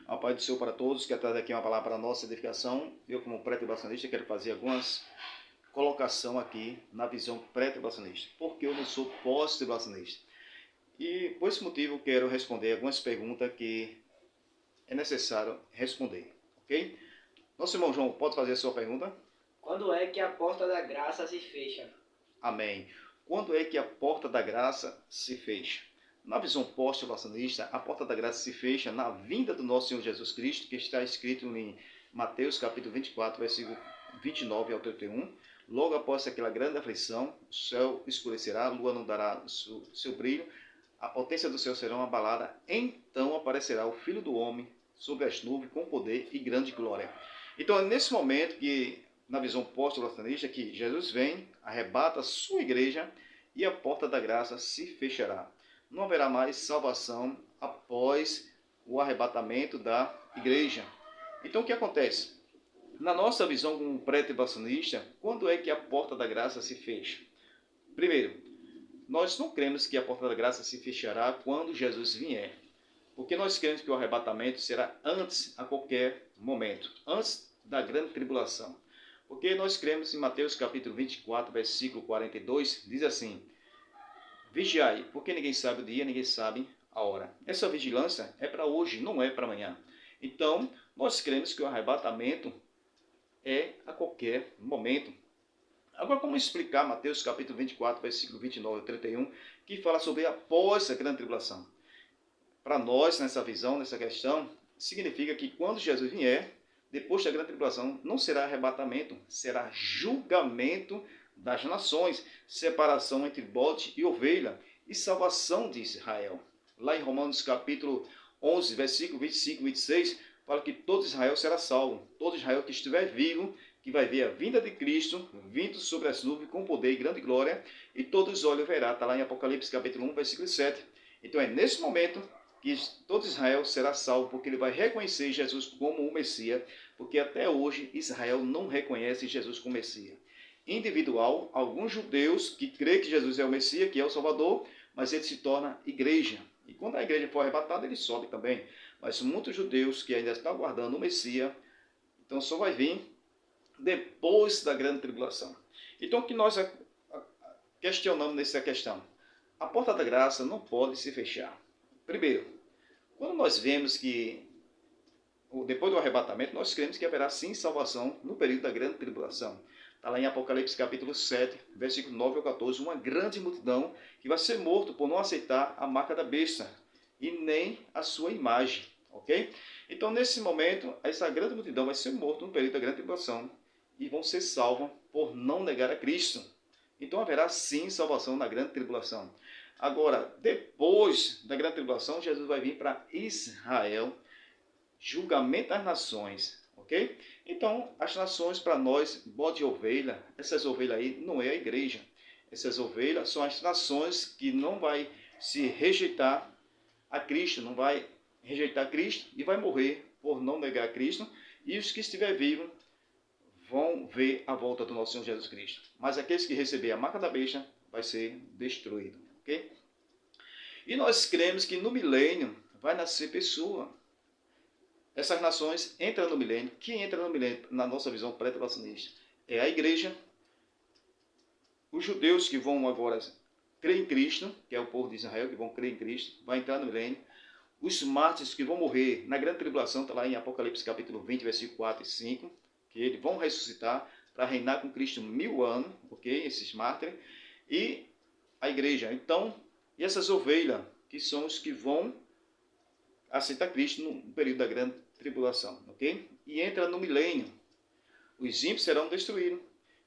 A paz do Senhor para todos. Quero trazer aqui uma palavra para a nossa edificação. Eu, como pré-tribulacionista, quero fazer algumas colocações aqui na visão pré-tribulacionista. Porque eu não sou pós-tribulacionista. E por esse motivo eu quero responder algumas perguntas que é necessário responder. Ok? Nosso irmão João, pode fazer a sua pergunta? Quando é que a porta da graça se fecha? Amém. Quando é que a porta da graça se fecha? Na visão pós-tribulacionista, a porta da graça se fecha na vinda do nosso Senhor Jesus Cristo, que está escrito em Mateus capítulo 24, versículo 29 ao 31. Logo após aquela grande aflição, o céu escurecerá, a lua não dará seu brilho, a potência do céu será abalada, então aparecerá o Filho do Homem sobre as nuvens com poder e grande glória. Então é nesse momento que, na visão pós-tribulacionista, que Jesus vem, arrebata a sua igreja e a porta da graça se fechará. Não haverá mais salvação após o arrebatamento da igreja. Então o que acontece? Na nossa visão como pré-tribulacionista, quando é que a porta da graça se fecha? Primeiro, nós não cremos que a porta da graça se fechará quando Jesus vier. Porque nós cremos que o arrebatamento será antes, a qualquer momento, antes da grande tribulação. Porque nós cremos em Mateus capítulo 24, versículo 42, diz assim: Vigiai, porque ninguém sabe o dia, ninguém sabe a hora. Essa vigilância é para hoje, não é para amanhã. Então, nós cremos que o arrebatamento é a qualquer momento. Agora, como explicar Mateus capítulo 24, versículo 29 a 31, que fala sobre após a grande tribulação? Para nós, nessa visão, nessa questão, significa que quando Jesus vier, depois da grande tribulação, não será arrebatamento, será julgamento das nações, separação entre bode e ovelha e salvação de Israel. Lá em Romanos capítulo 11, versículo 25 e 26, fala que todo Israel será salvo. Todo Israel que estiver vivo, que vai ver a vinda de Cristo, vindo sobre as nuvens com poder e grande glória, e todos os olhos verá. Está lá em Apocalipse capítulo 1, versículo 7. Então é nesse momento que todo Israel será salvo, porque ele vai reconhecer Jesus como o Messias, porque até hoje Israel não reconhece Jesus como Messias. Individual, alguns judeus que creem que Jesus é o Messias, que é o Salvador, mas ele se torna igreja. E quando a igreja for arrebatada, ele sobe também. Mas muitos judeus que ainda estão aguardando o Messias, então só vai vir depois da grande tribulação. Então o que nós questionamos nessa questão? A porta da graça não pode se fechar. Primeiro, quando nós vemos que depois do arrebatamento, nós cremos que haverá sim salvação no período da grande tribulação. Está lá em Apocalipse capítulo 7, versículo 9 ao 14, uma grande multidão que vai ser morto por não aceitar a marca da besta e nem a sua imagem. Ok? Então, nesse momento, essa grande multidão vai ser morta no período da grande tribulação e vão ser salvos por não negar a Cristo. Então, haverá sim salvação na grande tribulação. Agora, depois da grande tribulação, Jesus vai vir para Israel, julgamento das nações, ok? Então, as nações para nós, bode e ovelha, essas ovelhas aí não é a igreja. Essas ovelhas são as nações que não vai se rejeitar a Cristo, não vai rejeitar Cristo e vai morrer por não negar Cristo. E os que estiver vivos vão ver a volta do nosso Senhor Jesus Cristo. Mas aqueles que receber a marca da besta vai ser destruído, ok? E nós cremos que no milênio vai nascer pessoa. Essas nações entram no milênio. Quem entra no milênio, na nossa visão pré-tribulacionista, é a igreja, os judeus que vão agora crer em Cristo, que é o povo de Israel, que vão crer em Cristo, vai entrar no milênio. Os mártires que vão morrer na grande tribulação, está lá em Apocalipse capítulo 20, versículo 4 e 5, que eles vão ressuscitar para reinar com Cristo 1000 anos, ok? Esses mártires. E a igreja. Então, e essas ovelhas, que são os que vão aceitar Cristo no período da grande tribulação, ok? E entra no milênio. Os ímpios serão destruídos.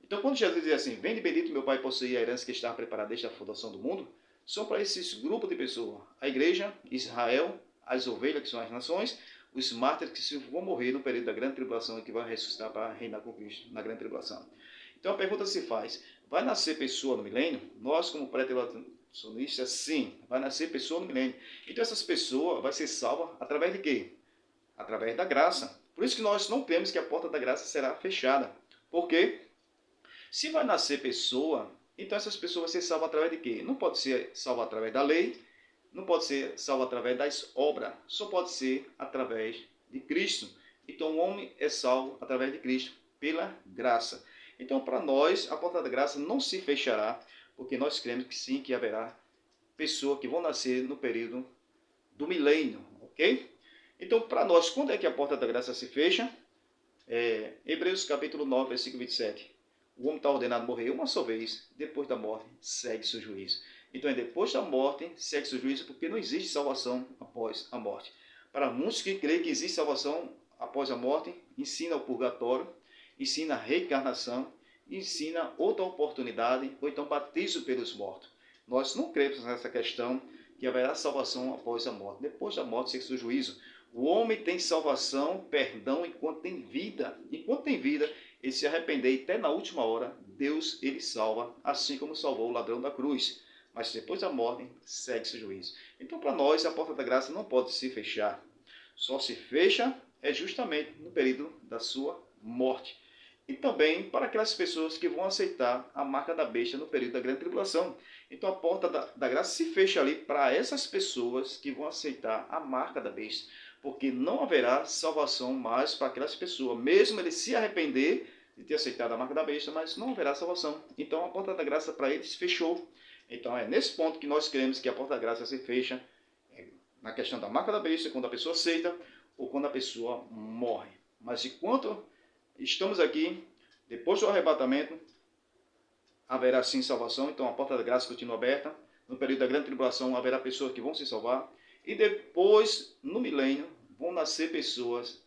Então, quando Jesus diz assim, vende bendito meu Pai possuir a herança que está preparada desde a fundação do mundo, são para esses grupos de pessoas. A igreja, Israel, as ovelhas, que são as nações, os mártires que vão morrer no período da grande tribulação e que vão ressuscitar para reinar com Cristo na grande tribulação. Então, a pergunta se faz, vai nascer pessoa no milênio? Nós, como pré-tribulacionistas, sim, vai nascer pessoa no milênio. Então, essas pessoas vão ser salvas através de quê? Através da graça. Por isso que nós não cremos que a porta da graça será fechada. Por quê? Se vai nascer pessoa, então essas pessoas vão ser salvas através de quê? Não pode ser salva através da lei, não pode ser salva através das obras, só pode ser através de Cristo. Então o homem é salvo através de Cristo, pela graça. Então para nós a porta da graça não se fechará, porque nós cremos que sim, que haverá pessoas que vão nascer no período do milênio, ok? Então para nós, quando é que a porta da graça se fecha? Hebreus capítulo 9, versículo 27. O homem está ordenado a morrer uma só vez, depois da morte segue-se o juízo. Então depois da morte segue-se o juízo, porque não existe salvação após a morte. Para muitos que creem que existe salvação após a morte, ensina o purgatório, ensina a reencarnação, ensina outra oportunidade, ou então batismo pelos mortos. Nós não cremos nessa questão que haverá salvação após a morte. Depois da morte segue-se o juízo. O homem tem salvação, perdão, enquanto tem vida. Enquanto tem vida, ele se arrepender e até na última hora, Deus ele salva, assim como salvou o ladrão da cruz. Mas depois da morte, segue-se o juízo. Então, para nós, a porta da graça não pode se fechar. Só se fecha justamente no período da sua morte. E também para aquelas pessoas que vão aceitar a marca da besta no período da grande tribulação. Então a porta da graça se fecha ali para essas pessoas que vão aceitar a marca da besta. Porque não haverá salvação mais para aquelas pessoas. Mesmo ele se arrepender de ter aceitado a marca da besta, mas não haverá salvação. Então a porta da graça para eles fechou. Então é nesse ponto que nós cremos que a porta da graça se fecha, na questão da marca da besta, quando a pessoa aceita ou quando a pessoa morre. Mas enquanto estamos aqui, depois do arrebatamento, haverá sim salvação. Então a porta da graça continua aberta. No período da grande tribulação haverá pessoas que vão se salvar. E depois, no milênio, vão nascer pessoas.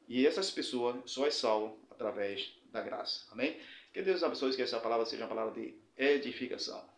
E essas pessoas só é salvo através da graça. Amém? Que Deus abençoe, que essa palavra seja uma palavra de edificação.